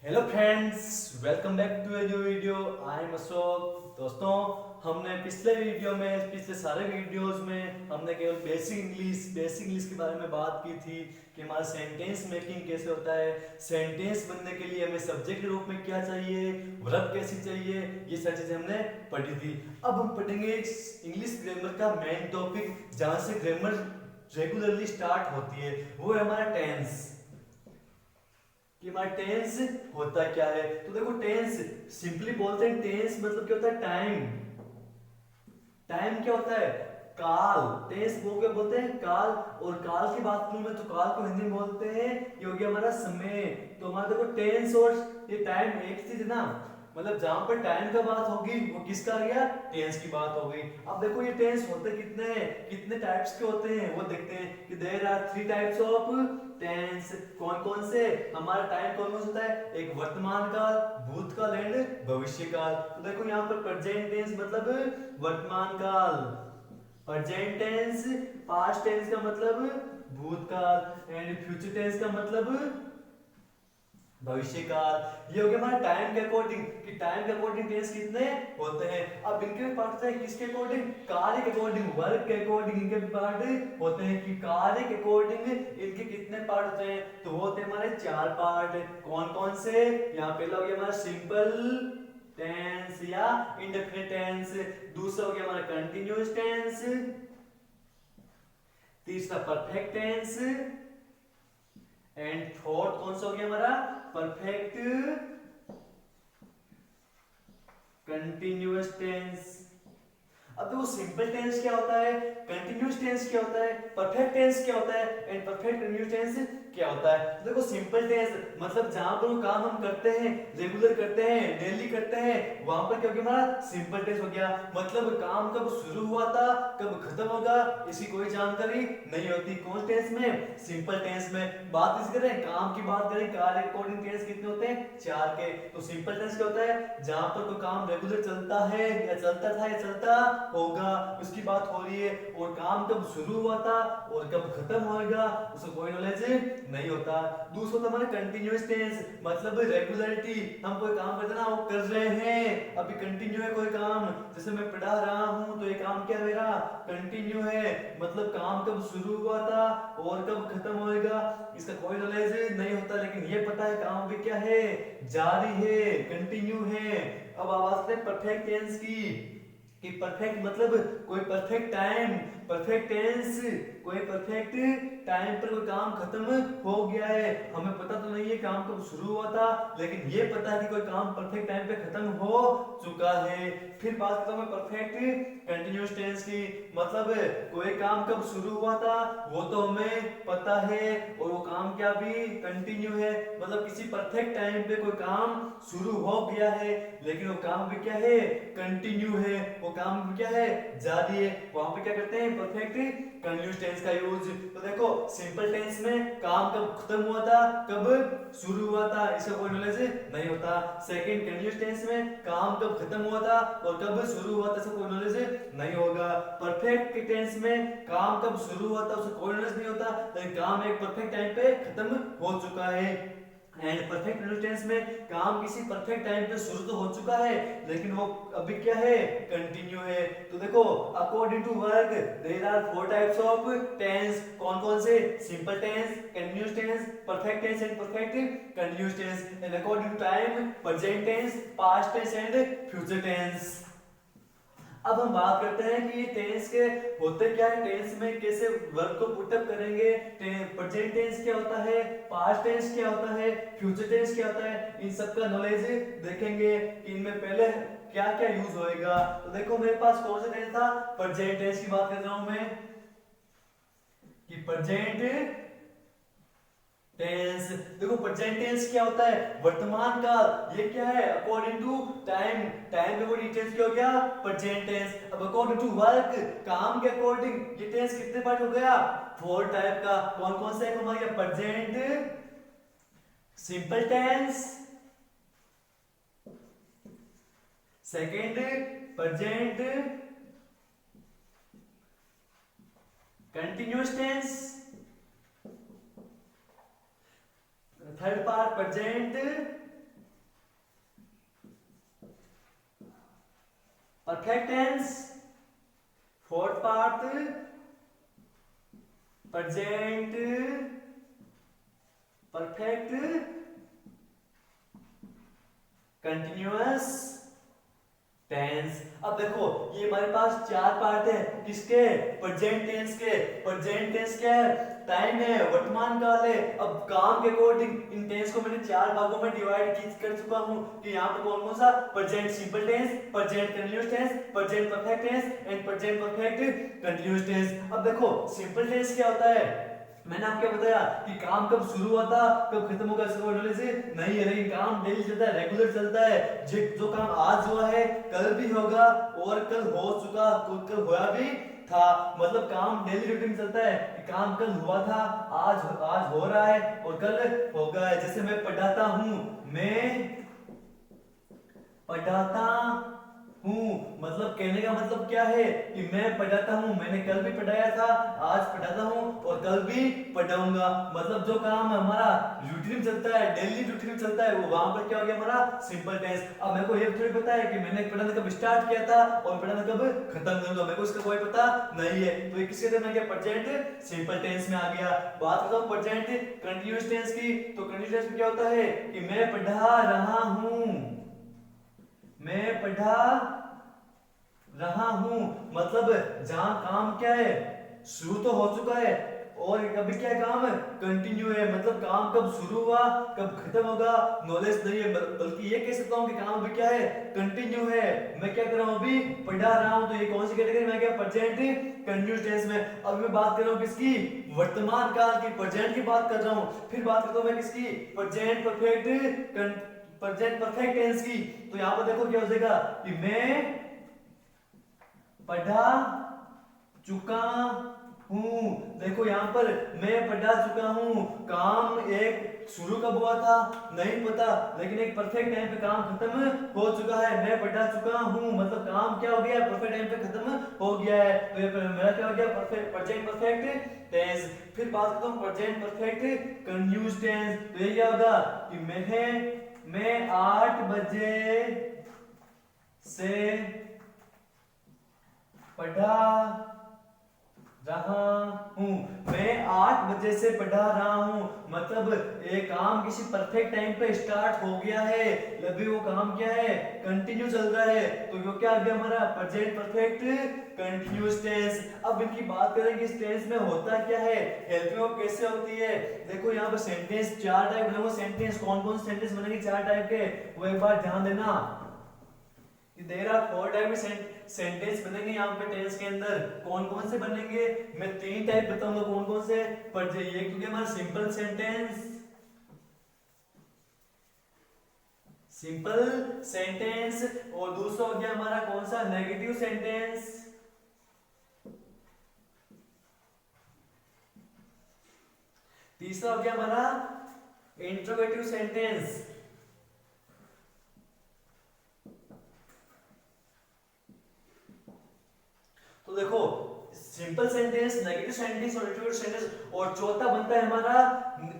Hello friends, welcome back to a new video. I am Ashok. दोस्तों, हमने पिछले सारे वीडियोस में हमने केवल बेसिक इंग्लिश के बारे में बात की थी कि हमारा सेंटेंस मेकिंग कैसे होता है, सेंटेंस बनने के लिए हमें सब्जेक्ट के रूप में क्या चाहिए, वर्ब कैसी चाहिए, ये सारी चीजें हमने पढ़ी थी। अब हम पढ़ेंगे इंग्लिश ग्रामर का मेन टॉपिक, जहाँ से ग्रामर रेगुलरली स्टार्ट होती है, वो है हमारा टेंस। कि हमारा टेंस होता क्या है। तो देखो, टेंस सिंपली बोलते हैं, टेंस मतलब क्या होता है, टाइम। टाइम क्या होता है, काल। टेंस बोलते हैं काल। और काल की बात करूं मैं तो काल को हिंदी में बोलते हैं, ये हो गया हमारा समय। तो हमारा देखो टेंस और ये टाइम एक चीज है ना, मतलब जहां पर टाइम का बात होगी वो किसका आ गया, टेंस की बात हो गई। अब देखो ये टेंस होते कितने हैं, कितने टाइप्स के होते हैं वो देखते हैं कि there are 3 types of tense. कौन कौन से, हमारा टाइम कौन कौन सा होता है, एक वर्तमान काल, भूतकाल एंड भविष्य काल। तो देखो यहाँ पर प्रेजेंट टेंस मतलब वर्तमान काल, प्रेजेंट टेंस पास्ट टेंस का मतलब भूतकाल एंड फ्यूचर टेंस का मतलब भविष्य काल। ये हो गया हमारा टाइम के अकॉर्डिंग कि टाइम के अकॉर्डिंग टेंस कितने होते हैं। अब इनके पार्ट है किसके अकॉर्डिंग, कार्य के अकॉर्डिंग, वर्क के अकॉर्डिंग इनके पार्ट होते हैं कि कार्य के अकॉर्डिंग इनके कितने पार्ट होते हैं। तो वो होते हैं हमारे 4 पार्ट। कौन कौन से, यहाँ पहला हो गया हमारा सिंपल टेंस या इंडेफिनिट टेंस, दूसरा हो गया हमारा कंटिन्यूअस टेंस, तीसरा परफेक्ट टेंस एंड फोर्थ कौन सा हो गया हमारा, परफेक्ट कंटिन्यूअस टेंस। अब देखो सिंपल टेंस क्या होता है, कंटिन्यूअस टेंस क्या होता है, परफेक्ट टेंस क्या होता है एंड परफेक्ट कंटिन्यूअस टेंस क्या होता है। तो देखो सिंपल टेंस मतलब जहां पर वो काम हम करते हैं, रेगुलर करते हैं, डेली करते हैं, वहां पर क्या हो गया हमारा सिंपल टेंस हो गया। मतलब काम कब शुरू हुआ था, कब खत्म होगा, इसकी कोई जानकारी नहीं होती। कौन टेंस में, सिंपल टेंस में। बात इस करें काम की, बात करें कार्य अकॉर्डिंग टेंस कितने होते हैं, 4 के। तो सिंपल टेंस क्या होता है, जहां पर कोई काम रेगुलर चलता है या चलता था या चलता होगा, उसकी बात हो रही है। और काम कब शुरू हुआ था और कब खत्म होएगा उसको कोई नॉलेज नहीं होता। दूसरा तो हमारा कंटिन्यूअस टेंस मतलब रेगुलरिटी, हम कोई काम करते ना, वो कर रहे हैं, अभी कंटिन्यू है कोई काम। जैसे मैं पढ़ा रहा हूं तो ये काम क्या मेरा कंटिन्यू है, मतलब काम कब शुरू हुआ था और कब खत्म होएगा इसका कोई नॉलेज नहीं होता, लेकिन ये पता है काम भी क्या है, जारी है, कंटिन्यू है। अब आवाज करें परफेक्ट टेंस की, कि परफेक्ट मतलब कोई परफेक्ट टाइम, परफेक्ट टेंस कोई परफेक्ट टाइम पर कोई काम खत्म हो गया है। हमें पता तो नहीं है काम कब शुरू हुआ था, लेकिन ये पता है कि कोई काम परफेक्ट टाइम पे खत्म हो चुका है। फिर बात करता हूं मैं परफेक्ट कंटिन्यूअस टेंस की, मतलब कोई काम कब शुरू हुआ था वो तो हमें पता है और वो काम क्या भी कंटिन्यू है, मतलब किसी परफेक्ट टाइम पे कोई काम शुरू हो गया है, लेकिन वो काम भी क्या है, कंटिन्यू है, वो काम भी क्या है, जारी है। वहां पे क्या करते हैं, परफेक्ट कंटिन्यूअस टेंस का यूज। तो देखो सिंपल टेंस में काम कब खत्म हुआ था, कब शुरू हुआ था, इसका कोई नॉलेज नहीं होता। सेकंड कंटिन्यूअस टेंस में काम कब खत्म हुआ था और कब शुरू हुआ था, इसका कोई नॉलेज नहीं होगा। परफेक्ट टेंस में काम कब शुरू हुआ था उसका कोई नॉलेज नहीं होता, लेकिन काम एक परफेक्ट टाइम पे खत्म हो चुका है। एंड परफेक्ट प्रेजेंट टेंस में काम किसी परफेक्ट टाइम पे शुरू तो हो चुका है, लेकिन वो अभी क्या है, कंटिन्यू है। तो देखो according to work there are 4 types of tense. कौन कौन से, simple tense, continuous tense, perfect tense and perfect continuous tense. And according to time present tense, past tense and future tense. अब हम बात करते हैं कि टेंस के होते क्या है, टेंस में कैसे वर्ब को पुटअप करेंगे, प्रेजेंट टेंस क्या होता है, पास्ट टेंस क्या होता है, फ्यूचर टेंस क्या होता है, इन सब का नॉलेज देखेंगे कि इनमें पहले क्या क्या यूज होएगा। तो देखो मेरे पास कौन सा टेंस था, प्रेजेंट टेंस की बात कर रहा हूं मैं, कि प्रेजेंट टेंस। देखो प्रेजेंट टेंस क्या होता है, वर्तमान काल। ये क्या है, अकॉर्डिंग टू टाइम, टाइम में वो डिटेल्स क्या हो गया, प्रेजेंट टेंस। अब अकॉर्डिंग टू वर्क, काम के अकॉर्डिंग ये टेंस कितने पार्ट हो गया, 4 टाइप का। कौन कौन सा है हमारा, present simple tense, second present continuous tense, third part present perfect tense, fourth part present perfect continuous tense. अब देखो ये हमारे पास चार पार्ट है किसके, प्रेजेंट टेंस के। प्रेजेंट टेंस क्या है, टाइम है, वर्तमान काल है। अब काम के अकॉर्डिंग इन टेंस को मैंने चार भागों में डिवाइड कर चुका हूं कि यहाँ पर कौन कौन सा, present simple tense, present continuous tense, present perfect tense and present perfect continuous tense. अब देखो सिंपल टेंस क्या होता है, मैंने आपको बताया कि काम कब शुरू हुआ था कब खत्म होगा इसका बोलने से नहीं है, लेकिन काम डेली चलता है, रेगुलर चलता है। जो काम आज हुआ है कल भी होगा और कल हो चुका, कल होया भी था। मतलब काम डेली रूटीन चलता है कि काम कल हुआ था, आज हो रहा है और कल होगा। जैसे मैं पढ़ाता हूँ, मैं पढ़ाता हूँ, मतलब कहने का मतलब क्या है कि मैं पढ़ाता हूँ, मैंने कल भी पढ़ाया था, आज पढ़ाता हूँ और कल भी पढ़ाऊंगा। मतलब जो काम हमारा रूटीन चलता है, डेली रूटीन चलता है, वो वहां पर क्या हो गया हमारा सिंपल टेंस। अब मेरे को ये थोड़ी पता है कि मैंने पढ़ाना कब स्टार्ट किया था और पढ़ाना कब खत्म करूंगा, मेरे को इसका कोई पता नहीं है। तो ये किसके अंदर गया, प्रेजेंट सिंपल टेंस में आ गया। बात करता हूँ प्रेजेंट कंटीन्यूअस टेंस की, तो कंटीन्यूअस टेंस में क्या होता है कि मैं पढ़ा रहा हूँ, मैं पढ़ा रहा हूं, मतलब जहां काम क्या है शुरू तो हो चुका है और अभी क्या काम है कंटिन्यू है। मतलब काम कब शुरू हुआ कब खत्म होगा नॉलेज नहीं है, बल्कि ये कह सकता हूं कि काम अभी क्या है कंटिन्यू है। मैं क्या कर रहा हूं अभी पढ़ा रहा हूं, तो ये कौन सी कैटेगरी में आ गया, प्रेजेंट कंटिन्यूअस टेंस में। अब मैं बात कर रहा हूं किसकी, वर्तमान काल की, प्रेजेंट की बात कर रहा हूं। फिर बात करता हूं मैं किसकी, प्रेजेंट परफेक्ट टेंस की। तो यहां पर देखो क्या हो जाएगा कि मैं पढ़ा चुका हूं। देखो यहां पर मैं पढ़ा चुका हूं, काम एक शुरू कब हुआ था नहीं पता, लेकिन एक परफेक्ट टाइम पे काम खत्म हो चुका है। मैं पढ़ा चुका हूं मतलब काम क्या हो गया, परफेक्ट टाइम पे खत्म हो गया है। तो ये मेरा क्या हो गया, परफेक्ट प्रेजेंट परफेक्ट टेंस। फिर बात करता हूं प्रेजेंट परफेक्ट कंटिन्यूअस टेंस। तो ये क्या होगा कि मैं 8 बजे से पढ़ा रहा हूं, मैं 8 बजे से पढ़ा रहा हूं, मतलब ये काम किसी परफेक्ट टाइम पे स्टार्ट हो गया है, अभी वो काम क्या है कंटिन्यू चल रहा है। तो वो क्या आ गया हमारा प्रेजेंट परफेक्ट कंटिन्यूअस टेंस। अब इनकी बात करें कि इस टेंस में होता क्या है, हेल्पिंग वर्ब कैसे होती है। देखो यहाँ पर सेंटेंस चार टाइप बनेंगे, सेंटेंस कौन कौन से सेंटेंस बनेंगे चार टाइप के, वो एक बार ध्यान देना। देयर आर 4 टाइप में सेंटेंस बनेंगे यहाँ पे टेंस के अंदर। कौन कौन से बनेंगे, मैं 3 टाइप बताऊंगा कौन कौन से। पर ये क्योंकि हमारा सिंपल सेंटेंस और दूसरा हो गया हमारा कौन सा, नेगेटिव सेंटेंस। तीसरा हो गया हमारा इंट्रोगेटिव सेंटेंस। तो देखो सिंपल सेंटेंस, नेगेटिव सेंटेंस और इंट्रोगेटिव सेंटेंस, और चौथा बनता है हमारा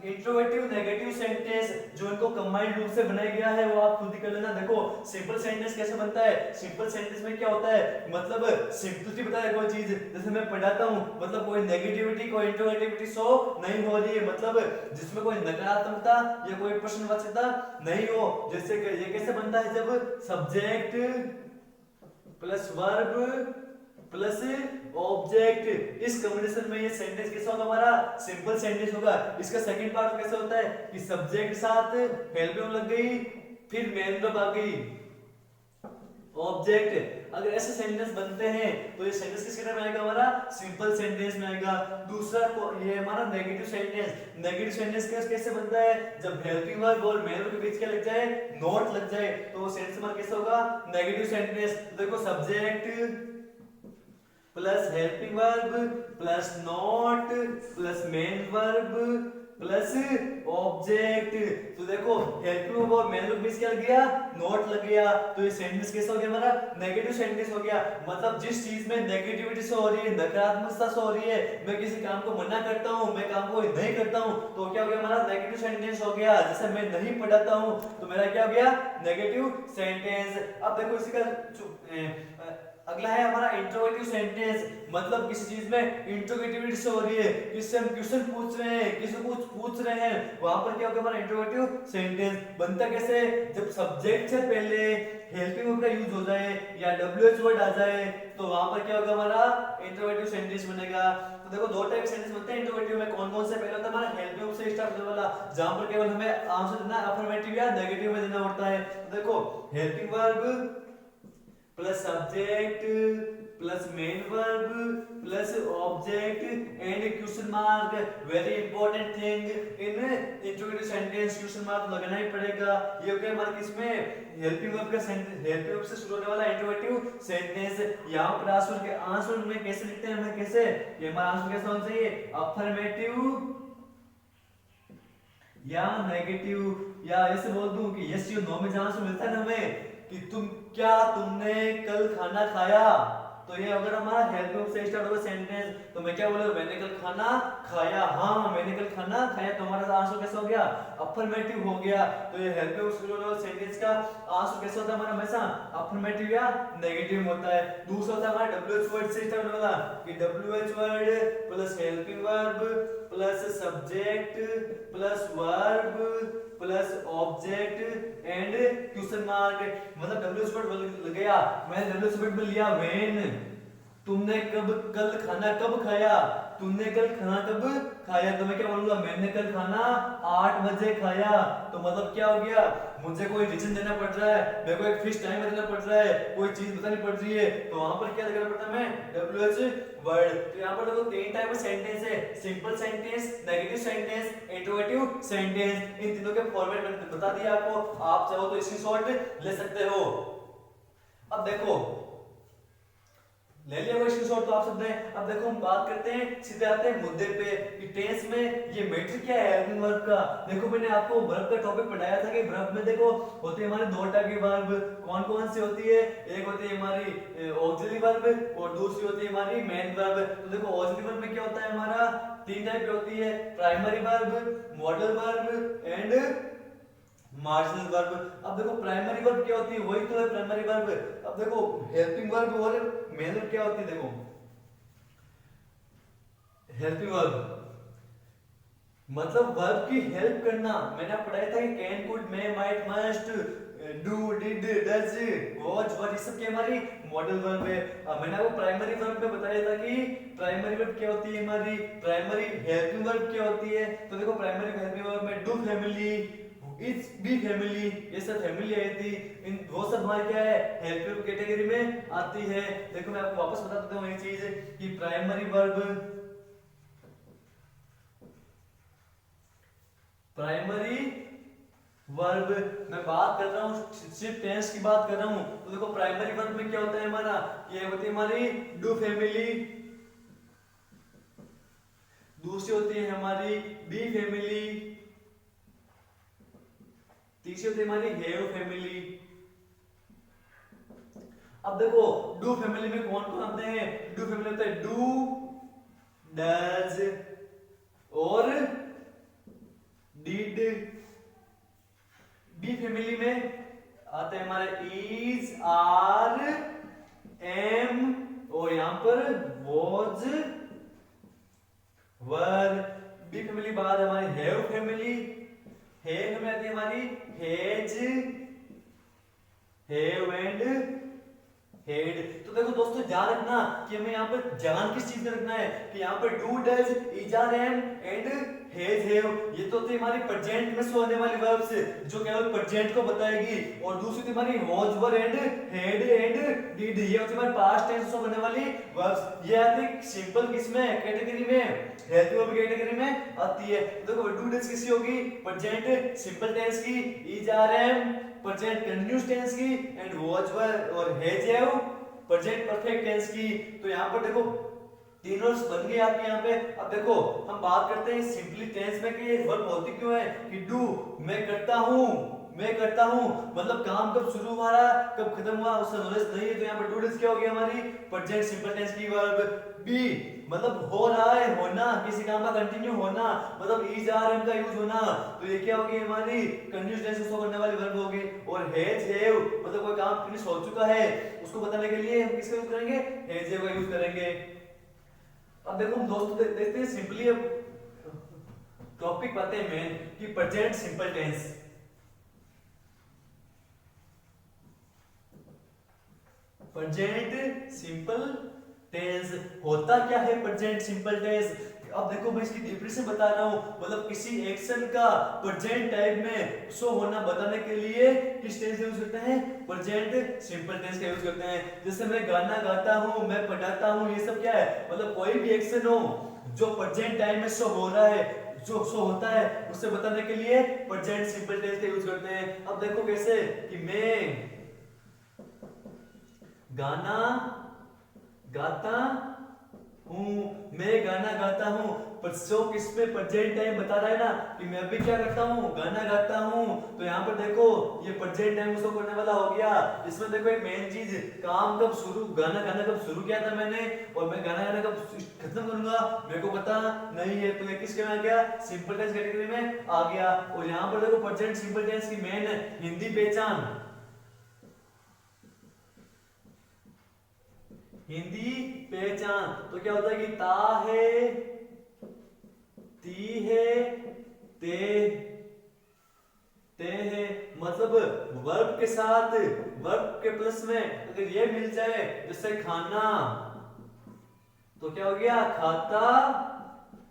इंट्रोगेटिव नेगेटिव सेंटेंस, जो इनको कंबाइंड रूप से बनाया गया है, वो आप खुद ही कर लेना। देखो सिंपल सेंटेंस कैसे बनता है, सिंपल सेंटेंस में क्या होता है, मतलब सिंपलिसिटी बता है कोई चीज, जैसे मैं पढ़ाता हूं, मतलब कोई नेगेटिविटी कोई इंट्रोगेटिविटी शो नहीं हो रही है, मतलब जिसमें कोई नकारात्मकता या कोई प्रश्नवाचकता नहीं हो। जैसे ये कैसे बनता है, जब subject plus verb plus object, इस कॉम्बिनेशन में ये सेंटेंस कैसा होगा हमारा सिंपल सेंटेंस होगा। इसका सेकंड पार्ट कैसे होता है कि सब्जेक्ट के साथ हेल्पिंग लग गई, फिर मेन वर्ब आ गई, ऑब्जेक्ट। अगर ऐसे सेंटेंस बनते हैं तो ये सेंटेंस किस कैटेगरी में आएगा, हमारा सिंपल सेंटेंस में आएगा। दूसरा ये हमारा नेगेटिव सेंटेंस। नेगेटिव सेंटेंस कैसे बनता है, जब हेल्पिंग वर्ब और मेन वर्ब के बीच क्या लग जाए, नॉट लग जाए, तो वो सेंटेंस हमारा कैसा होगा, नेगेटिव सेंटेंस। तो देखो subject plus helping verb plus not plus main verb plus object. तो देखो हेल्पिंग वर्ब और मेन वर्ब में क्या लग गया, नॉट लग गया, तो ये सेंटेंस कैसा हो गया हमारा, नेगेटिव सेंटेंस हो गया। मतलब जिस चीज में नेगेटिविटी शो हो रही है, नकारात्मकता शो हो रही है, मैं किसी काम को मना करता हूँ, मैं काम को नहीं करता हूँ, तो क्या हो गया हमारा नेगेटिव सेंटेंस हो गया। जैसे मैं नहीं पढ़ाता हूँ तो मेरा क्या हो गया, नेगेटिव सेंटेंस। अब देखो इसी का अगला है हमारा इंट्रोगेटिव सेंटेंस। मतलब किसी चीज में इंट्रोगेटिविटी से हो रही है, किससे हम क्वेश्चन पूछ रहे हैं, किसी को कुछ पूछ रहे हैं, वहां पर क्या होगा हमारा इंट्रोगेटिव सेंटेंस बनता कैसे, जब सब्जेक्ट से पहले हेल्पिंग वर्ब का यूज हो जाए या डब्ल्यूएच वर्ड आ जाए, तो वहां पर क्या होगा हमारा इंट्रोगेटिव सेंटेंस बनेगा। तो देखो दो टाइप सेंटेंस बनते हैं इंट्रोगेटिव में, कौन कौन से, पहले होता है हमारा हेल्पिंग वर्ब से स्टार्ट होने वाला, जहां पर केवल हमें आंसर देना अफर्मेटिव या नेगेटिव में देना होता है। तो देखो helping verb plus subject plus main verb plus object and question mark. Very important thing in interrogative sentence, question mark लगना ही पड़ेगा। ये हो गया हमारा किसमें, हेल्पिंग वर्ब का सेंटेंस, हेल्पिंग वर्ब से शुरू होने वाला इंट्रोगेटिव सेंटेंस। यहां पर आंसर में कैसे लिखते हैं, हमें कैसे, ये हमारा आंसर कैसा होना चाहिए, अफर्मेटिव या नेगेटिव, या ऐसे बोल दूं कि यस या नो में जहां से मिलता है ना हमें कि तुमने कल खाना खाया, तो ये अगर हमारा हेल्प वर्ब से स्टार्ट होगा सेंटेंस, तो मैं क्या बोलूं, मैंने कल खाना खाया, हाँ मैंने कल खाना खाया, तो हमारा आंसर कैसा हो गया, अफर्मेटिव हो गया। तो ये हेल्प वर्ब से जुड़ा सेंटेंस का आंसर कैसा होता है हमारा, हमेशा अफर्मेटिव या नेगेटिव होता है। दूसरा होता है हमारा डब्ल्यूएच वर्ड से स्टार्ट होने वाला, कि WH word plus helping verb plus subject plus verb plus object and question mark. मतलब डब्ल्यूएच वर्ड लग गया, मैंने डब्ल्यूएच वर्ड में लिया व्हेन, तुमने कल खाना कब खाया, तुमने कल खाना कब खाया, तो मैं क्या बोलूंगा, मैंने कल खाना 8 बजे खाया। तो मतलब क्या हो गया, मुझे कोई रीजन देना पड़ रहा है, मेरे को एक फिक्स टाइम देना पड़ रहा है, कोई चीज बतानी पड़ रही है, तो वहां पर क्या लगाना पड़ता है हमें, डब्ल्यूएच वर्ड। तो यहाँ पर देखो तीन टाइप का सेंटेंस है, simple sentence, negative sentence, interrogative sentence. इन तीनों के फॉर्मेट बता दिया आपको, आप चाहो तो स्क्रीनशॉट ले सकते हो। अब देखो ले लिया कोई स्क्रीनशॉट तो आप सब ने। अब देखो हम बात करते हैं, सीधे आते हैं मुद्दे पे कि टेंस में ये मैटर क्या है हेल्पिंग वर्ब का। देखो मैंने आपको वर्ब का टॉपिक पढ़ाया था कि वर्ब में देखो होते हैं हमारे दो टाइप के वर्ब, कौन कौन सी होती है, एक होती है हमारी ऑक्सिलरी वर्ब और दूसरी होती है हमारी मेन वर्ब। तो देखो ऑक्सिलरी वर्ब में क्या होता है हमारा, तीन टाइप की होती है, primary verb, modal verb and marginal verb. अब देखो प्राइमरी वर्ब क्या होती है, वही तो है प्राइमरी वर्ब। अब देखो हेल्पिंग वर्ब और मेन वर्ब क्या होती है, देखो हेल्पिंग वर्ब मतलब वर्ब की हेल्प करना। मैंने पढ़ाया था कि can, could, may, might, must, do, did, does, watch, were, ये सब क्या हमारी मॉडल वर्ब है। मैंने आपको प्राइमरी वर्ब में बताया था कि प्राइमरी वर्ब क्या होती है हमारी, प्राइमरी हेल्पिंग वर्ब क्या होती है। तो देखो प्राइमरी हेल्पिंग वर्ब में do family, it's be family, ये सब फैमिली आई थी, इन वो सब हमारे क्या है हेल्पिंग कैटेगरी में आती है। देखो मैं आपको वापस बता देता हूँ ये चीज कि प्राइमरी वर्ब, प्राइमरी वर्ब मैं बात कर रहा हूँ, सिर्फ टेंस की बात कर रहा हूँ। तो देखो प्राइमरी वर्ब में क्या होता है हमारा, ये होती है हमारी डू फैमिली, दूसरी होती है हमारी बी फैमिली, तीसरी होती है हमारी हैव फैमिली। अब देखो डू फैमिली में कौन कौन आते हैं, डू फैमिली होता है डू, डज और डिड। बी फैमिली में आते हैं हमारे इज, आर, एम और यहां पर वॉज, वर। बी फैमिली बाद हमारी हैव फैमिली, हैव में आती है हमारी हैज, हैव एंड हेड। तो देखो दोस्तों ध्यान रखना कि हमें यहाँ पर ध्यान किस चीज में रखना है कि यहाँ पर do, does, is, are, am and has, have, ये तो थी हमारी प्रेजेंट में शो होने वाली वर्ब्स जो केवल प्रेजेंट को बताएगी, और दूसरी थी हमारी was, were and head and did, ये होती है हमारी पास्ट टेंस शो होने वाली वर्ब्स। ये आती है सिंपल किसमें कैटेगरी में, हेल्पिंग वर्ब कैटेगरी में आती है। देखो डू, डज किसकी होगी, प्रेजेंट सिंपल टेंस की, is, are, am present continuous tense की एंड वॉज, वर और has, have present perfect tense की। तो यहाँ पर देखो तीन वर्ब्स बन गए आपके यहाँ पे। अब देखो हम बात करते हैं सिंपली टेंस में कि ये वर्ब होती क्यों है कि डू, मैं करता हूँ, मैं करता हूँ, मतलब काम कब शुरू हुआ कब खत्म हुआ उसका नॉलेज नहीं है, तो यहाँ पर डू डिज क्या हो गया हमारी प्रेजेंट सिंपल टेंस की वर्ब। बी मतलब हो रहा है, होना, किसी काम का कंटिन्यू होना, मतलब इज आर एम का यूज होना, तो ये क्या होगी हमारी कंटिन्यूअस टेंस को शो करने वाली वर्ब होगी। और हैज हैव मतलब कोई काम फिनिश हो चुका है उसको बताने के लिए हम किसका यूज करेंगे, हैज हैव का यूज करेंगे। अब देखो हम दोस्तों देखते हैं सिंपली, अब टॉपिक पाते हैं मेन कि present simple tense. Present simple tense होता क्या है प्रेजेंट सिंपल टेंस। अब देखो मैं इसकी डेफिनेशन बता रहा हूं, मतलब किसी एक्शन का प्रेजेंट टाइम में शो होना बताने के लिए किस टेंस का यूज करते हैं, प्रेजेंट सिंपल टेंस का यूज करते हैं। जैसे मैं गाना गाता हूं, मैं पढ़ाता हूं, ये सब क्या है, मतलब कोई भी एक्शन हो जो प्रेजेंट टाइम में शो हो रहा है, जो शो होता है उससे बताने के लिए प्रेजेंट सिंपल टेंस का यूज करते हैं। अब देखो कैसे कि मैं गाना गाता हूँ, मैं गाना गाता हूँ, पर शो किस पे प्रेजेंट टाइम बता रहा है ना कि मैं भी क्या करता हूँ, गाना गाता हूँ। तो यहाँ पर देखो ये प्रेजेंट टाइम शो करने वाला हो गया। इसमें देखो एक मेन चीज, काम कब शुरू, गाना गाना कब शुरू किया था मैंने, और मैं गाना गाना कब खत्म करूंगा मेरे को पता नहीं है, तो ये किसके में आ गया, सिंपल टेंस कैटेगरी में आ गया। और यहाँ पर देखो प्रेजेंट सिंपल टेंस की मेन हिंदी पहचान, हिंदी पहचान तो क्या होता है कि ता है, ती है, ते ते है, मतलब वर्ब के साथ, वर्ब के प्लस में अगर ये मिल जाए जैसे खाना, तो क्या हो गया खाता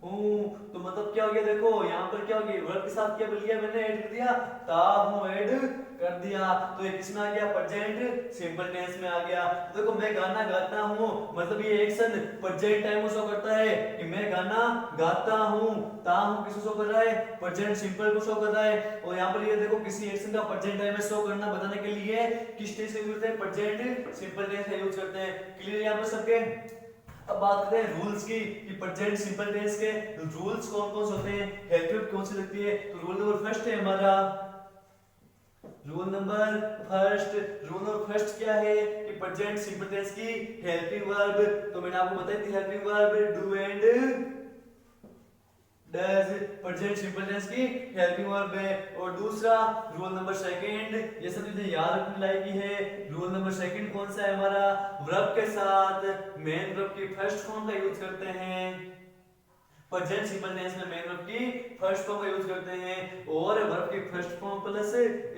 हूं, तो मतलब क्या हो गया, देखो यहाँ पर क्या हो गया, वर्ब के साथ क्या मिल गया, मैंने ऐड कर दिया, ता हूं ऐड कर दिया, तो ये किसमें आ गया, प्रेजेंट सिंपल टेंस में आ गया। तो देखो मैं गाना गाता हूँ, मतलब ये एक्शन प्रेजेंट टाइम को शो करता है कि मैं गाना गाता हूँ, ता हूँ किसको शो कर रहा है, प्रेजेंट सिंपल को शो कर रहा है। और यहाँ पर ये देखो किसी एक्शन का प्रेजेंट टाइम में शो करना बताने के लिए किस टेंस का यूज करते हैं, प्रेजेंट सिंपल टेंस का यूज करते हैं। क्लियर यहाँ पर सबके। अब बात करते हैं रूल्स की कि प्रेजेंट सिंपल टेंस के रूल्स कौन कौन से होते हैं, हेल्प कौन सी लगती है। तो रूल नंबर फर्स्ट है हमारा, रूल नंबर फर्स्ट क्या है कि प्रेजेंट सिंपल टेंस की हेल्पिंग वर्ब, तो मैंने आपको बताई थी helping verb do and does, present simple tense की हेल्पिंग वर्ब है। और दूसरा रूल नंबर सेकंड, ये सब चीजें याद रखने लायक ही है। रूल नंबर सेकंड कौन सा है हमारा, वर्ब के साथ मेन वर्ब की फर्स्ट फॉर्म का यूज करते हैं। प्रेजेंट सिंपल टेंस में मेन वर्ब की फर्स्ट फॉर्म का यूज करते हैं, और वर्ब की फर्स्ट फॉर्म प्लस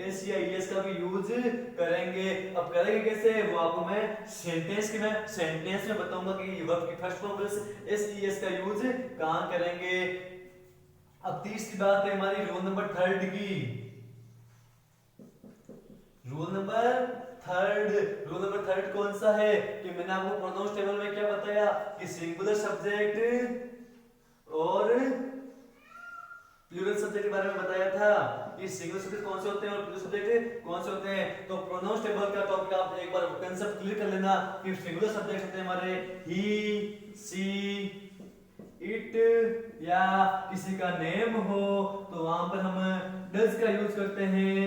एस या ईएस का भी यूज करेंगे। अब करेंगे कैसे, वो आपको मैं सेंटेंस में बताऊंगा कि वर्ब की first form plus s es का यूज कहां करेंगे। अब तीसरी बात है हमारी रूल नंबर थर्ड की, रूल नंबर थर्ड कौन सा है कि मैंने आपको प्रोनाउंस टेबल में क्या बताया कि सिंगुलर सब्जेक्ट और प्लूरल सब्जेक्ट के बारे में बताया था कि सिंगुलर सब्जेक्ट कौन से होते हैं और प्लूरल सब्जेक्ट कौन से होते हैं। तो प्रोनाउंस टेबल का टॉपिक आप एक बार कांसेप्ट क्लियर कर लेना कि सिंगुलर सब्जेक्ट होते हैं हमारे ही, सी, इट, या किसी का नेम हो तो वहां पर हम डज का यूज करते हैं,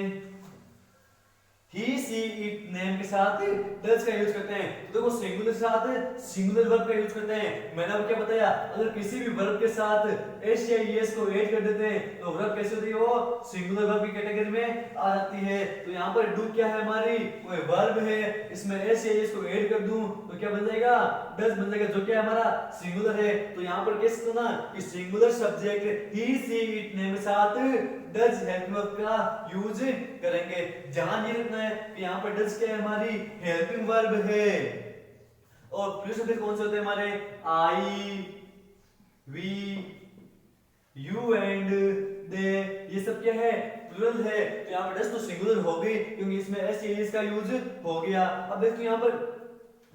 ही सी इट नेम के साथ डज का यूज करते हैं। तो देखो सिंगुलर के साथ सिंगुलर वर्ब का यूज करते हैं। मैंने आपको क्या बताया, अगर किसी भी वर्ब के साथ एस या ईएस को ऐड कर देते हैं तो वर्ब कैसे होती है, वो सिंगुलर वर्ब की कैटेगरी में आ जाती है। तो यहाँ पर डू क्या है हमारी, कोई वर्ब है, इसमें एस या ईएस को ऐड कर दूं तो क्या बन जाएगा, डज बन जाएगा, जो क्या है हमारा सिंगुलर है। तो यहाँ पर कैसे सुना कि singular subject he she it name के साथ डज हेल्पिंग वर्ब का यूज करेंगे। ध्यान ये रखना है कि यहाँ पर डज क्या है, हमारी हेल्पिंग वर्ब है। और प्लस सब्जेक्ट कौन से होते हैं हमारे, आई, वी, यू एंड दे, ये सब क्या है, प्लूरल है। तो यहाँ पर डज तो सिंगुलर हो गई क्योंकि इसमें एस एस का यूज हो गया। अब देखो यहाँ पर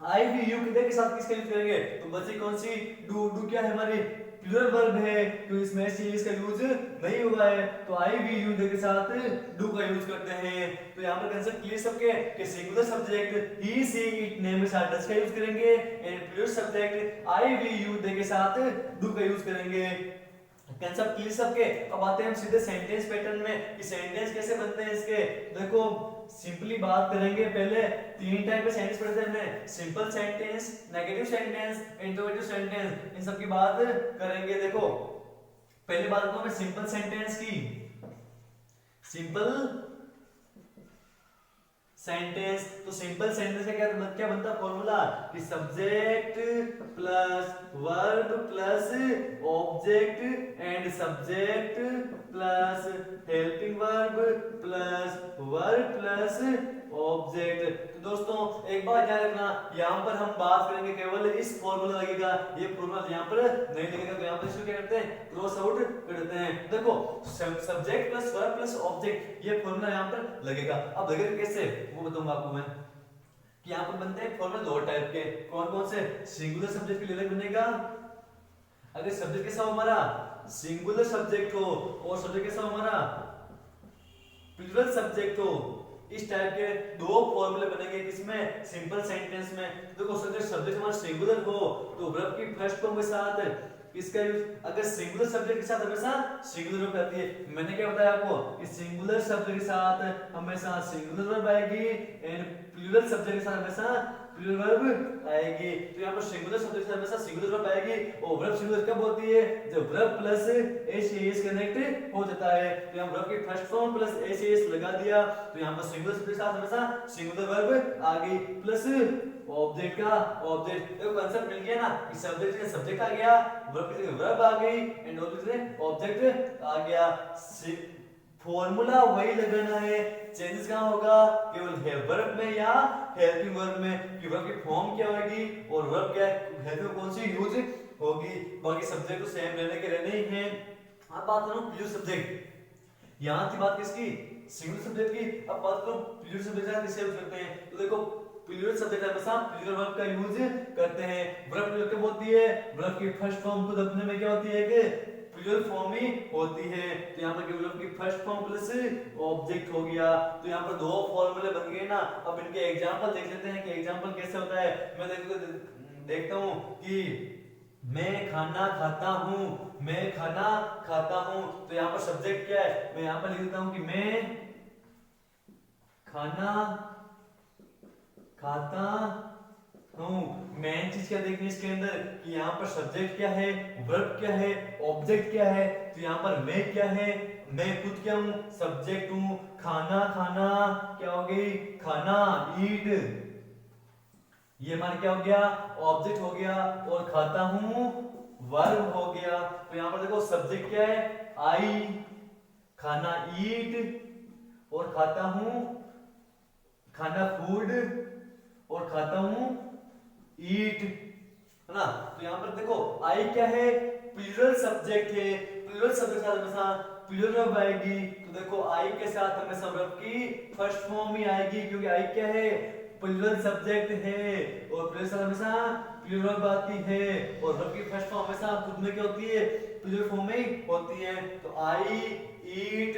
आई, वी, यू के साथ किसका यूज करेंगे, तो बची कौन सी, डू। डू क्या है हमारी प्लूरल वर्ब है तो इसमें एस सी एस का यूज नहीं हुआ है, तो आई वी यू के साथ डू का यूज करते हैं। तो यहाँ पर कंसेप्ट क्लियर सबके कि singular subject he she it name के साथ डज का यूज करेंगे and plural subject I we you के साथ डू का यूज करेंगे। कंसेप्ट क्लियर सबके। अब आते हैं हम सीधे सेंटेंस पैटर्न में कि सेंटेंस कैसे बनते हैं इसके। देखो सिंपली बात करेंगे, पहले तीन टाइप के सेंटेंस पढ़ते हैं हमने, simple sentence, negative sentence, interrogative sentence, इन सब की बात करेंगे। देखो पहले बात करता हूं मैं सिंपल सेंटेंस की। सिंपल सेंटेंस, तो सिंपल सेंटेंस का क्या बनता है फॉर्मूला कि subject plus verb plus object and subject plus helping verb plus verb plus object. तो दोस्तों एक बात याद रखना, यहाँ पर हम बात करेंगे केवल इस फॉर्मूला लगेगा, ये फॉर्मूला यहाँ पर नहीं लगेगा, तो यहाँ पर इसको क्या करते हैं क्रॉस आउट करते हैं। देखो subject plus verb plus object ये फॉर्मूला यहाँ पर लगेगा। अब लगेगा कैसे वो बताऊंगा आपको मैं कि यहाँ पर बनते हैं फॉर्मूला दो टाइप के। कौन कौन से? सिंगुलर सब्जेक्ट के लिए अलग बनेगा, अगर सब्जेक्ट कैसा हो हमारा सिंगुलर सब्जेक्ट हो और सब्जेक्ट कैसा हो हमारा प्लूरल सब्जेक्ट हो, इस टाइप के दो फॉर्मूले बनेंगे किसमें सिंपल सेंटेंस में। देखो सब्जेक्ट हमारा सिंगुलर हो तो वर्ब की फर्स्ट फॉर्म के साथ इसका यूज, अगर सिंगुलर सब्जेक्ट के साथ हमेशा सिंगुलर वर्ब आती है। मैंने क्या बताया आपको कि सिंगुलर सब्जेक्ट के साथ हमेशा सिंगुलर वर्ब आएगी एंड प्लूरल सब्जेक्ट के साथ हमेशा प्लूरल वर्ब आएगी। तो यहाँ पर सिंगुलर सब्जेक्ट के साथ हमेशा सिंगुलर वर्ब आएगी और वर्ब सिंगुलर कब होती है जब वर्ब प्लस एस कनेक्ट हो जाता है। तो यहाँ वर्ब की फर्स्ट फॉर्म प्लस एस लगा दिया, तो यहाँ पर सिंगुलर सब्जेक्ट के साथ हमेशा सिंगुलर वर्ब आ गई प्लस ऑब्जेक्ट का ऑब्जेक्ट। देखो कांसेप्ट मिल गया ना कि सब्जेक्ट का सब्जेक्ट आ गया, वर्ब की जगह वर्ब आ गई एंड ऑब्जेक्ट आ गया। फॉर्मूला वही लगाना है, चेंजेस कहां होगा केवल वर्ब में या हेल्पिंग वर्ब में कि वर्ब की फॉर्म क्या होगी और वर्ब क्या हेल्पिंग कौन सी यूज होगी, बाकी सब्जेक्ट तो सेम रहने के रहने ही हैं। अब बात करूं प्लूरल सब्जेक्ट, यहां की बात किसकी सिंगुलर सब्जेक्ट की। अब बात करूं प्लूरल सब्जेक्ट का किसे यूज करते हैं, तो देखो प्लूरल सब्जेक्ट हमेशा प्लूरल वर्ब का यूज करते हैं। वर्ब प्लूरल कब होती है, वर्ब की फर्स्ट फॉर्म को दबने में क्या होती है कि प्लूरल फॉर्म ही होती है। तो यहाँ पर वर्ब की फर्स्ट फॉर्म प्लस ऑब्जेक्ट हो गया। तो यहाँ पर दो फॉर्मूले बन गए ना। अब इनके एग्जांपल देख लेते हैं कि एग्जांपल कैसे होता है। मैं देखता हूँ कि मैं खाना खाता हूँ, मैं खाना खाता हूँ, तो यहाँ पर सब्जेक्ट क्या है, मैं यहाँ पर लिख देता हूँ कि मैं खाना खाता हूँ। मेन चीज क्या देखनी है इसके अंदर कि यहाँ पर सब्जेक्ट क्या है, वर्ब क्या है, ऑब्जेक्ट क्या है। तो यहाँ पर मैं क्या है, मैं खुद क्या हूँ सब्जेक्ट हूँ, खाना खाना क्या हो गई खाना ईट, ये हमारा क्या हो गया ऑब्जेक्ट हो गया और खाता हूँ वर्ब हो गया। तो यहाँ पर देखो सब्जेक्ट क्या है आई, खाना ईट और खाता हूँ खाना फूड और खाता हूँ ईट, है ना। तो यहाँ पर देखो आई क्या है प्लूरल सब्जेक्ट है, प्लूरल सब्जेक्ट के साथ हमेशा प्लूरल वर्ब आएगी। तो देखो आई के साथ हमेशा वर्ब की फर्स्ट फॉर्म ही आएगी क्योंकि आई क्या है प्लूरल सब्जेक्ट है और प्लूरल साथ हमेशा प्लूरल वर्ब आती है और वर्ब की फर्स्ट फॉर्म हमेशा खुद में क्या होती है प्लूरल फॉर्म में ही होती है। तो आई ईट,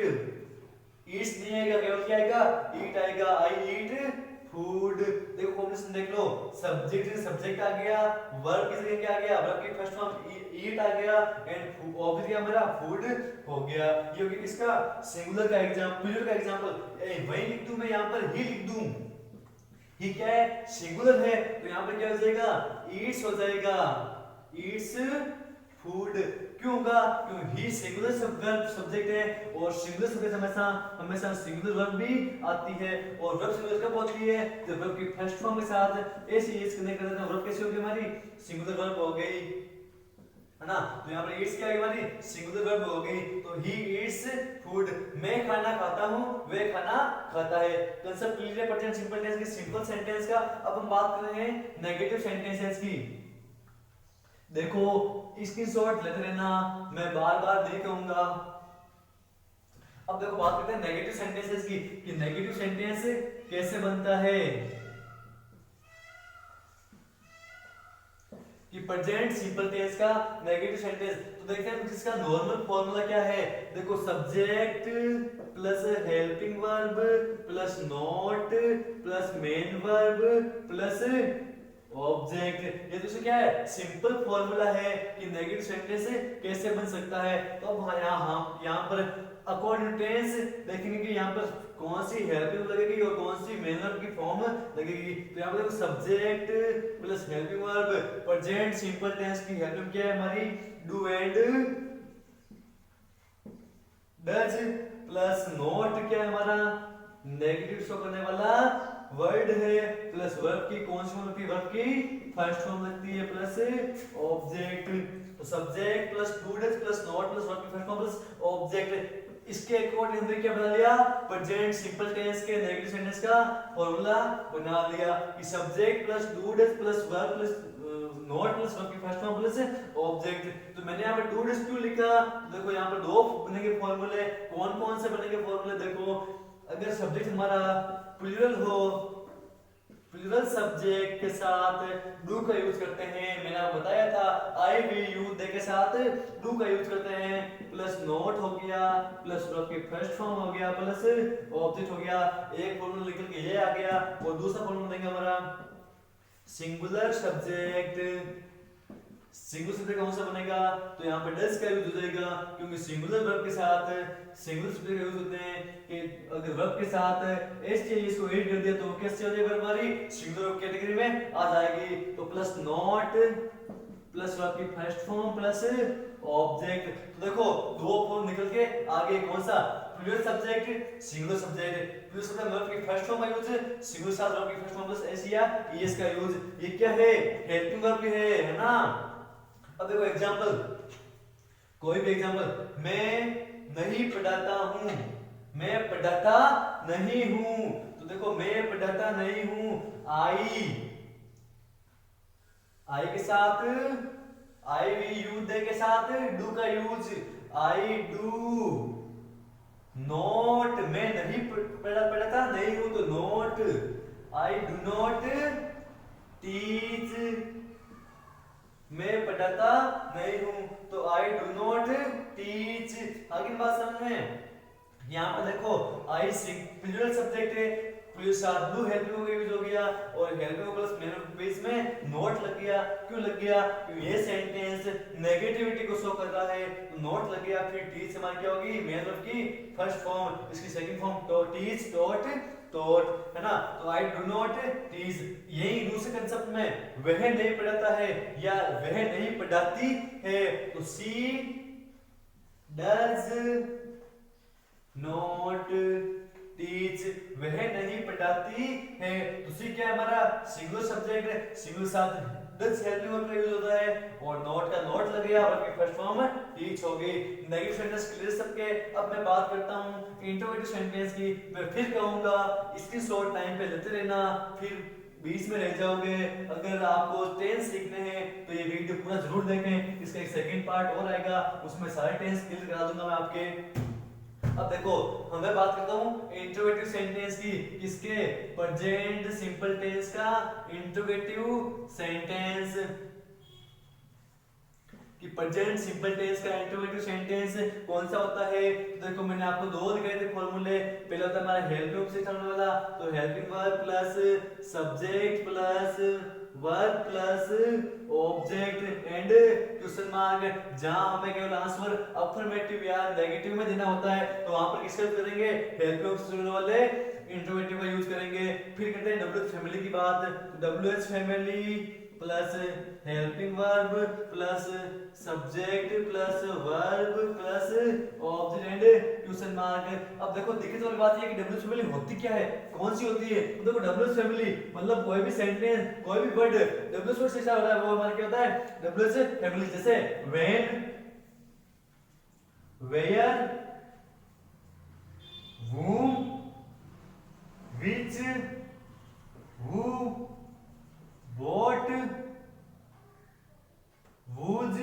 ईट्स नहीं आएगा केवल क्या आएगा ईट आएगा, आई ईट फूड। देखो कॉम्बिनेशन देख लो, सब्जेक्ट से सब्जेक्ट आ गया, वर्ब की जगह क्या आ गया वर्ब की फर्स्ट फॉर्म ईट आ गया एंड ऑब्जेक्ट क्या मेरा फूड हो गया। ये हो गया किसका सिंगुलर का एग्जांपल, प्लूरल का एग्जांपल। वही लिख दूं मैं यहाँ पर ही लिख दूं, ही क्या है सिंगुलर है तो यहाँ पर क्या हो जाएगा ईट्स हो जाएगा, ईट्स फूड। क्यों होगा क्योंकि ही सिंगुलर सब्जेक्ट है और सिंगुलर सब्जेक्ट हमेशा हमेशा सिंगुलर वर्ब भी आती है और वर्ब सिंगुलर कब होती है जब वर्ब की फर्स्ट फॉर्म के साथ एस कनेक्ट कर देते हैं, वर्ब कैसे होगी हमारी सिंगुलर वर्ब हो गई, है ना। तो यहाँ पर ईट्स क्या है हमारी सिंगुलर वर्ब हो गई। तो ही ईट्स फूड, मैं खाना खाता हूँ वह खाना खाता है। कंसेप्ट क्लियर है प्रेजेंट सिंपल टेंस के सिंपल सेंटेंस का। अब हम बात कर रहे हैं नेगेटिव सेंटेंसेस की। देखो स्क्रीनशॉट लेते रहना, मैं बार बार नहीं कहूंगा। अब देखो बात करते हैं नेगेटिव सेंटेंसेस की कि नेगेटिव सेंटेंस कैसे बनता है। कि प्रेजेंट सिंपल टेंस का नेगेटिव सेंटेंस। तो देखते हैं इसका नॉर्मल फॉर्मूला क्या है। देखो subject plus helping verb plus not plus main verb plus object. ये तो क्या है, सिंपल फॉर्मूला है कि नेगेटिव सेंटेंस कैसे बन सकता है। तो अब यहाँ पर अकॉर्डिंग टू टेंस देखेंगे कि यहाँ पर कौन सी हेल्पिंग लगेगी और कौन सी मेन वर्ब की फॉर्म लगेगी। तो यहाँ पर देखो subject plus helping verb, present simple tense की हेल्पिंग क्या है हमारी, do and does, plus not क्या है हमारा, नेगेटिव शो करने वाला वर्ड है, प्लस वर्ब की कौन सी फॉर्म लगती है, वर्ब की फर्स्ट फॉर्म लगती है, प्लस ऑब्जेक्ट। तो subject plus do does plus not plus verb की फर्स्ट फॉर्म प्लस ऑब्जेक्ट। इसके अकॉर्डिंग हमने क्या बना लिया, प्रेजेंट सिंपल टेंस के नेगेटिव सेंटेंस का फॉर्मूला बना लिया कि subject plus do does plus verb plus not plus verb की फर्स्ट फॉर्म प्लस ऑब्जेक्ट। तो मैंने यहाँ पर डू डज क्यों लिखा, देखो यहाँ पर दो बनेंगे फॉर्मूले। कौन कौन से बनेंगे फॉर्मूले, देखो अगर सब्जेक्ट हमारा प्लूरल हो, प्लूरल सब्जेक्ट के साथ डू का यूज करते हैं। मैंने आपको बताया था आई वी यू दे के साथ डू का यूज करते हैं, प्लस नॉट हो गया प्लस वर्ब की फर्स्ट फॉर्म हो गया प्लस ऑब्जेक्ट हो गया। एक फॉर्मूला निकल के ये आ गया और दूसरा फॉर्मूला देंगे हमारा सिंगुलर सब्जेक्ट। सिंगुलर सब्जेक्ट कौन सा बनेगा, तो यहाँ पे डज का यूज हो जाएगा क्योंकि सिंगुलर वर्ब के साथ सिंगुलर सब्जेक्ट का यूज होते हैं कि अगर वर्ब के साथ एस चेंज को एड कर दिया तो कैसे हो जाएगा, हमारी सिंगुलर कैटेगरी में आ जाएगी। तो प्लस नॉट प्लस वर्ब की फर्स्ट फॉर्म प्लस ऑब्जेक्ट। तो देखो दो फॉर्म निकल के आगे, कौन सा, plural subject singular subject, plural subject verb की फर्स्ट फॉर्म का यूज सिंगुलर साथ वर्ब की फर्स्ट फॉर्म प्लस एस या ईएस का यूज। ये क्या है, हेल्पिंग वर्ब है ना। अब देखो एग्जांपल, कोई भी एग्जांपल, मैं नहीं पढ़ाता हूं, मैं पढ़ाता नहीं हूं। तो देखो मैं पढ़ाता नहीं हूं, आई के साथ आई वी यू दे के साथ डू का यूज, आई डू। नॉट, मैं नहीं पढ़ाता नहीं हूं तो not, I do not teach. मैं पढ़ाता नहीं हूं तो आई डू नॉट टीच। आगे बात समझ में। यहाँ पर देखो आई प्लूरल सब्जेक्ट है, प्लस साथ डू हेल्पिंग का यूज हो गया और हेल्पिंग प्लस मेन बेस में नॉट लग गया। क्यों लग गया, क्योंकि ये सेंटेंस नेगेटिविटी को शो कर रहा है तो नॉट लग गया। फिर टीच हमारी क्या होगी, मेन वर्ब की फर्स्ट फॉर्म, इसकी सेकंड फॉर्म तो टीच टॉट टॉट है ना। तो आई डू नॉट टीच, यही दूसरे कंसेप्ट में वह नहीं पढ़ाता है या वह नहीं पढ़ाती है तो सी डज नॉट टीच, वह नहीं पढ़ाती है। तो सी क्या है हमारा, सिंगुलर सब्जेक्ट है, सिंगुलर साथ डज हेल्पिंग वर्ब का यूज होता है और नॉट का नॉट लग गया और फर्स्ट फॉर्म टीच हो गई। नेगेटिव सेंटेंस क्लियर सबके। अब मैं बात करता हूं इंट्रोगेटिव सेंटेंस की। मैं फिर कहूंगा इसकी शॉर्ट टाइम पे लेते रहना, फिर बीच में रह जाओगे। अगर आपको टेंस सीखने हैं तो ये वीडियो पूरा जरूर देखें, इसका एक सेकंड पार्ट और आएगा उसमें सारे टेंस क्लियर करा दूंगा मैं आपके। अब देखो मैं बात करता हूं इंट्रोगेटिव सेंटेंस की, किसके, प्रेजेंट सिंपल टेंस का इंट्रोगेटिव सेंटेंस। कि प्रेजेंट सिंपल टेंस का इंट्रोगेटिव सेंटेंस कौन सा होता है। तो देखो मैंने आपको दो दिखाए थे फॉर्मूले। पहला होता है हमारा हेल्पिंग से चलने वाला, तो helping verb plus subject plus verb plus object and question mark. जहां हमें केवल आंसर अफर्मेटिव या नेगेटिव में देना होता है तो वहां पर किसका यूज करेंगे, हेल्पिंग से चलने वाले इंट्रोगेटिव का यूज करेंगे। फिर करते हैं डब्ल्यूएच फैमिली की बात। WH family plus helping verb plus subject plus verb plus object and question mark. अब देखो दिक्कत वाली बात ये है कि डब्ल्यूएच फैमिली होती क्या है, कौन सी होती है। तो देखो डब्ल्यूएच फैमिली मतलब कोई भी सेंटेंस कोई भी वर्ड डब्ल्यूएच वर्ड से स्टार्ट होता है वो हमारा क्या होता है, डब्ल्यूएच फैमिली। जैसे when, where, whom, which, who, what, whose,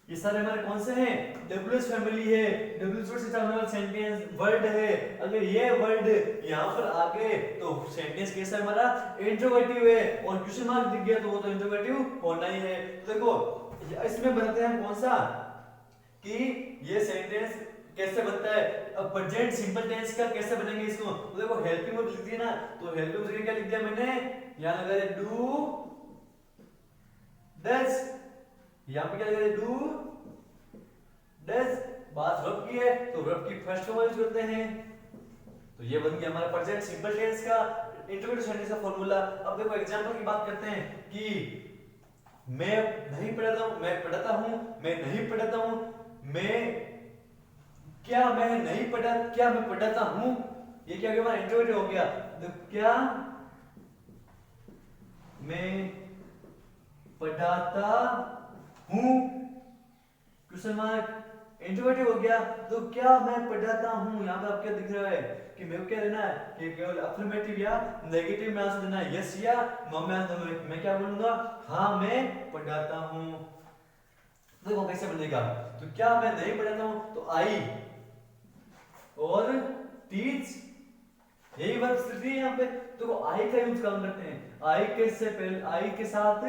ये सारे हमारे कौन से हैं, डब्ल्यूएच फैमिली है, डब्ल्यूएच वर्ड से चालने वाला सेंटेंस वर्ड है। अगर ये वर्ड यहाँ पर आ गए तो सेंटेंस कैसा है हमारा, इंट्रोगेटिव है, और क्वेश्चन मार्क दिख गया तो वो तो इंट्रोगेटिव होना ही है। तो देखो इसमें बनाते हैं हम कौन सा, कि ये सेंटेंस कैसे बनता है। अब प्रेजेंट सिंपल टेंस का कैसे बनेंगे इसको, तो देखो हेल्पिंग वर्ब लिख दिया ना, तो हेल्पिंग वर्ब क्या लिख दिया मैंने, यहां लगा दिया डू डज, यहां पे क्या लगा दिया डू डज, बात वर्ब की है तो वर्ब की फर्स्ट फॉर्म यूज करते हैं। तो ये बन गया हमारा प्रेजेंट सिंपल टेंस का इंट्रोगेटिव सेंटेंस का फार्मूला। अब देखो एग्जांपल की बात करते हैं कि मैं नहीं पढ़ाता हूं, मैं पढ़ाता हूं, मैं नहीं पढ़ाता हूं, मैं क्या मैं नहीं पढ़ा, क्या मैं पढ़ाता हूं, ये क्या हो गया हमारा इंट्रोगेटिव हो गया। तो क्या मैं पढ़ाता हूं, क्वेश्चन मार्क इंट्रोगेटिव हो गया। तो क्या मैं पढ़ाता हूं, यहां पे आप क्या दिख रहा है कि मेरे को क्या देना है, कि केवल अफर्मेटिव या नेगेटिव में आंसर देना है, यस या नो में आंसर। मैं क्या बोलूंगा, हां मैं पढ़ाता हूं। देखो कैसे बनेगा, तो क्या मैं नहीं पढ़ाता हूं, तो आई और टीच, यही वर्ब स्थिति है यहाँ पे। तो आई का यूज कम करते हैं, आई के से पहले, आई के साथ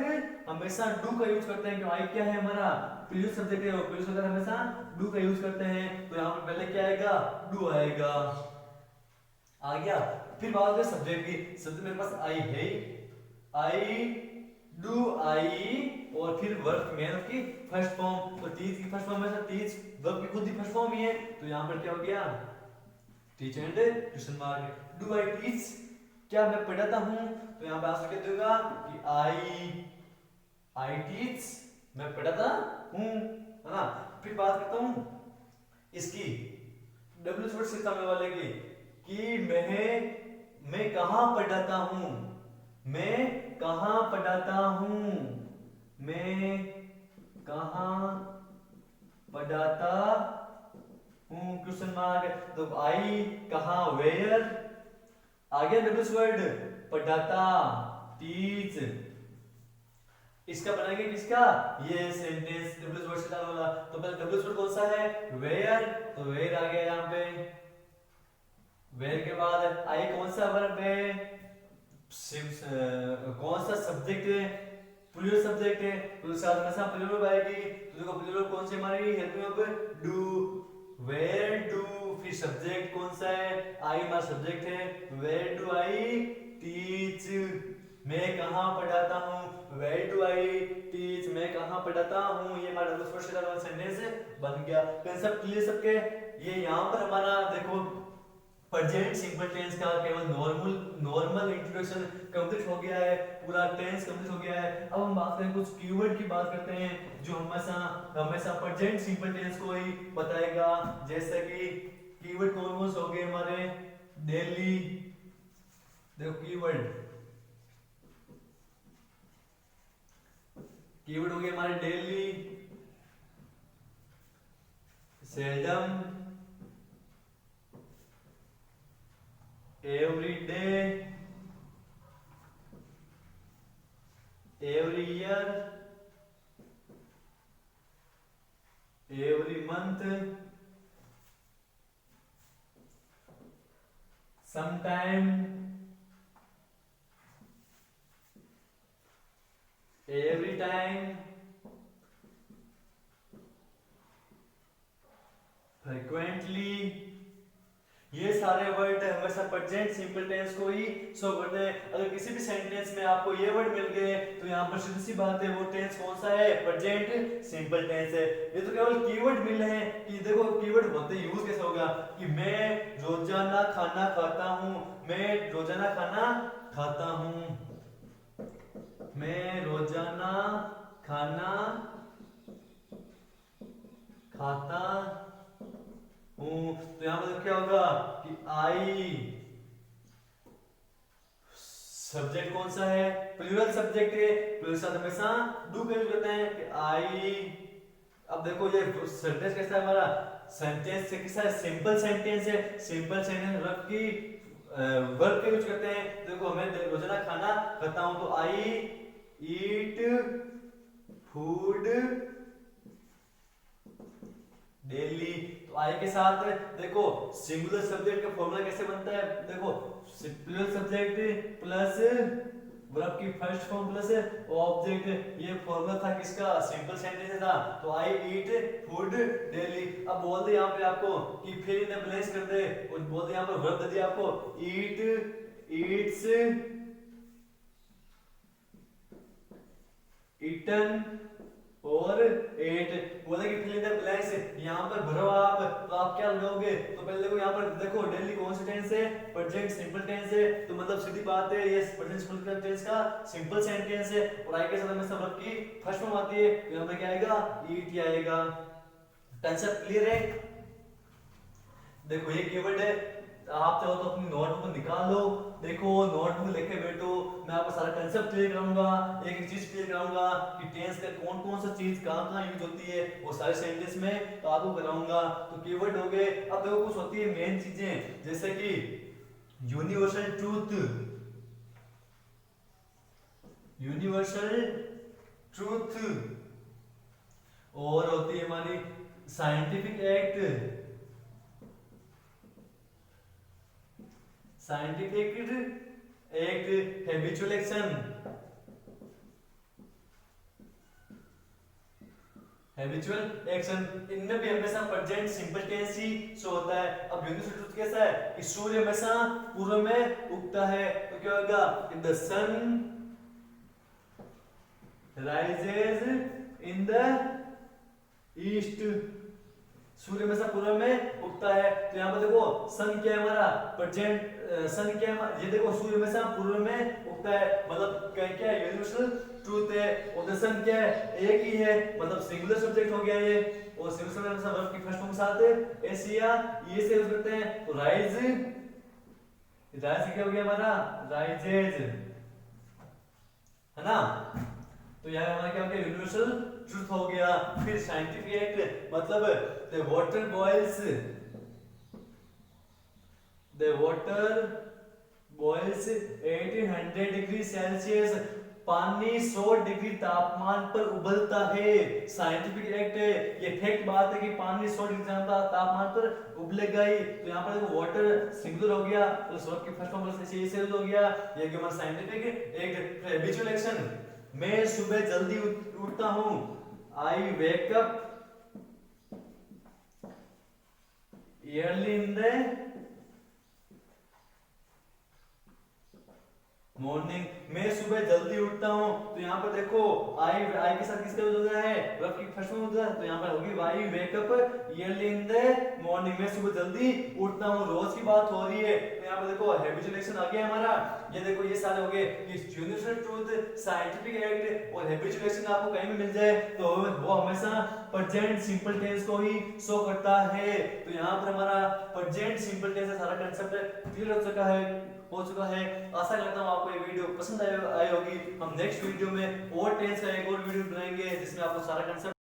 हमेशा डू का यूज करते हैं, क्यों आई क्या है हमारा प्रीवियस सब्जेक्ट है, और प्रीवियस सब्जेक्ट हमेशा डू का यूज करते हैं। तो यहाँ पे पहले क्या आएगा, डू आएगा, आ गया। फिर बात करें सब्जेक्ट की, सब्जेक्ट मेरे पास आई है, आई डू आई, और फिर वर्ब मेन की फर्स्ट फॉर्म, तो टीच की फर्स्ट फॉर्म है, टीच वर्ब की खुद ही फर्स्ट फॉर्म ही है। तो यहाँ पर क्या हो गया, teach and question mark, do I teach, क्या मैं पढ़ाता हूं, तो यहाँ पे आंसर क्या देगा कि आई टीच, मैं पढ़ाता हूं, है ना। फिर बात करता हूं इसकी डब्ल्यू वर्ड से सामने वाले की, कि मैं कहां पढ़ाता हूं, मैं कहां पढ़ाता हूं, मैं कहां पढ़ाता हूं, क्वेश्चन मार्क। तो आई कहां, वेयर, आगे डब्ल्यूएच वर्ड पढ़ाता, टीच, इसका बनाएंगे किसका, ये सेंटेंस डब्ल्यूएच वर्ड से डालने वाला। तो पहले डब्ल्यूएच वर्ड कौन सा है, वेयर, तो वेयर आ गया यहाँ पे, वेयर के बाद आई कौन सा वर्ब है, कौन सा सब्जेक्ट है, प्लूरल सब्जेक्ट है, तो उसके साथ हमेशा प्लूरल आएगी। तो देखो प्लूरल कौन सी हमारी helping verb, do, where do, फिर सब्जेक्ट कौन सा है, आई हमारा सब्जेक्ट है, वेयर डू आई टीच, मैं कहां पढ़ाता हूं, वेयर डू आई टीच, मैं कहां पढ़ाता हूं, ये हमारा डबल स्पेशल वाला सेंटेंस बन गया। कांसेप्ट क्लियर सबके। ये यहां पर हमारा देखो प्रेजेंट सिंपल टेंस का केवल नॉर्मल इंट्रोडक्शन कंप्लीट हो गया है, पूरा टेंस कंप्लीट हो गया है। अब हम बात करें कुछ कीवर्ड की बात करते हैं जो हमेशा प्रेजेंट सिंपल टेंस को ही बताएगा। जैसे कि कीवर्ड कौन कौन से हो गए हमारे, डेली, देखो कीवर्ड हो गए हमारे daily, seldom, every day, every year, every month, sometime, every time, frequently, ये सारे वर्ड हमेशा प्रेजेंट सिंपल टेंस को ही शो करते हैं। अगर किसी भी सेंटेंस में आपको ये वर्ड मिल गए तो यहाँ पर सीधी सी बात है वो टेंस कौन सा है, प्रेजेंट सिंपल टेंस है। ये तो केवल कीवर्ड मिल रहे हैं कि देखो कीवर्ड होते यूज कैसे होगा, कि मैं रोजाना खाना खाता हूँ, मैं रोजाना खाना खाता हूँ, मैं रोजाना खाना खाता हूं। तो यहां पर क्या होगा कि आई, सब्जेक्ट कौन सा है, प्लूरल सब्जेक्ट है, प्लूरल साथ हमेशा डू का यूज करते हैं कि आई। अब देखो ये सेंटेंस कैसा है हमारा, सेंटेंस से कैसा है, सिंपल सेंटेंस है, सिंपल सेंटेंस वर्ब का यूज करते हैं। देखो मैं रोजाना खाना खाता हूं तो आई ईट फूड डेली। तो आई के साथ देखो सिंगुलर सब्जेक्ट का फॉर्मूला कैसे बनता है, देखो प्लूरल सब्जेक्ट प्लस वर्ब की फर्स्ट फॉर्म प्लस ऑब्जेक्ट, ये फॉर्मूला था किसका, सिंपल सेंटेंस था। तो आई ईट फूड डेली। अब बोल दे यहाँ पे आपको कि फिर इन द ब्लैंक्स कर दे, और बोल दे यहाँ पर वर्ब दे दिया आपको, ईट ईट्स ईटन और एट। बोले कि फिल इन द ब्लैंक्स, यहाँ पर भरो आप, तो आप क्या लगाओगे, तो पहले देखो यहाँ पर देखो डेली कौन सा टेंस है, प्रेजेंट सिंपल टेंस है, तो मतलब सीधी बात है ये प्रेजेंट सिंपल टेंस का सिंपल सेंटेंस है, और आई के साथ हमेशा वर्ब की फर्स्ट फॉर्म आती है, तो यहाँ पर क्या आएगा, ईट ही आएगा। कंसेप्ट क्लियर है। देखो ये कीवर्ड है, आप चाहो तो अपनी नोटबुक निकाल लो, देखो नोटबुक लेके बैठो, मैं आपको सारा कंसेप्ट क्लियर कराऊंगा, एक एक चीज क्लियर कराऊंगा कि टेंस का कौन कौन सा चीज कहाँ कहाँ यूज होती है, वो सारे सेंटेंस में तो आपको कराऊंगा। तो कीवर्ड हो गए। अब देखो कुछ होती है मेन चीजें, जैसे कि यूनिवर्सल ट्रूथ, यूनिवर्सल ट्रूथ, और होती है हमारी scientific act, scientific act, habitual action, habitual action, इनमें भी हमेशा प्रेजेंट सिंपल टेंस ही शो होता है। अब यूनिवर्सल ट्रूथ कैसा है कि सूर्य हमेशा पूर्व में उगता है, तो क्या होगा, the sun rises in the east, सूर्य हमेशा पूर्व में उगता है। तो यहाँ पर देखो सन क्या है हमारा प्रेजेंट, सन क्या है, ये देखो सूर्य हमेशा पूर्व में उगता है, मतलब क्या क्या है, यूनिवर्सल ट्रूथ है। और द सन क्या है, एक ही है, मतलब सिंगुलर सब्जेक्ट हो गया ये, और सिंगुलर सब्जेक्ट हमेशा वर्ब की फर्स्ट फॉर्म के साथ एस या ये से यूज करते हैं। तो राइज, राइज क्या हो गया हमारा, राइजेज, है ना। तो यहाँ हमारा क्या हो गया, यूनिवर्सल ट्रूथ हो गया। फिर साइंटिफिक एक्ट, मतलब the water boils, the water boils 800 degree Celsius, पानी 100 डिग्री तापमान पर उबलता है। साइंटिफिक एक्ट है, ये फैक्ट बात है कि पानी 100 डिग्री तापमान पर उबलेगा ही। तो यहाँ पर देखो वाटर सिंगुलर हो गया, तो वर्ब की फर्स्ट फॉर्म से से हो गया, ये कि हमारा साइंटिफिक एक्ट। हैबिचुअल एक्शन, मैं सुबह जल्दी उठता हूँ, I wake up early in the morning, मैं सुबह जल्दी उठता हूँ। तो यहाँ पर देखो आई के साथ किसका यूज हो गया है, वर्ब की फर्स्ट फॉर्म होता है, तो यहाँ पर होगी I wake up early in the morning, मैं सुबह जल्दी उठता हूँ, रोज की बात हो रही है। तो यहाँ पर देखो हैबिचुअल एक्शन आ गया हमारा, ये देखो ये सारे हो गए, यूनिवर्सल ट्रूथ, साइंटिफिक एक्ट और हैबिचुअल एक्शन आपको कहीं भी मिल जाए तो वो हमेशा प्रेजेंट सिंपल टेंस को ही शो करता है। तो यहाँ पर हमारा प्रेजेंट सिंपल टेंस का सारा कांसेप्ट क्लियर हो चुका है। आशा करता हूँ आपको ये वीडियो पसंद आई होगी। हम नेक्स्ट वीडियो में और टेंस का एक और वीडियो बनाएंगे जिसमें आपको सारा कांसेप्ट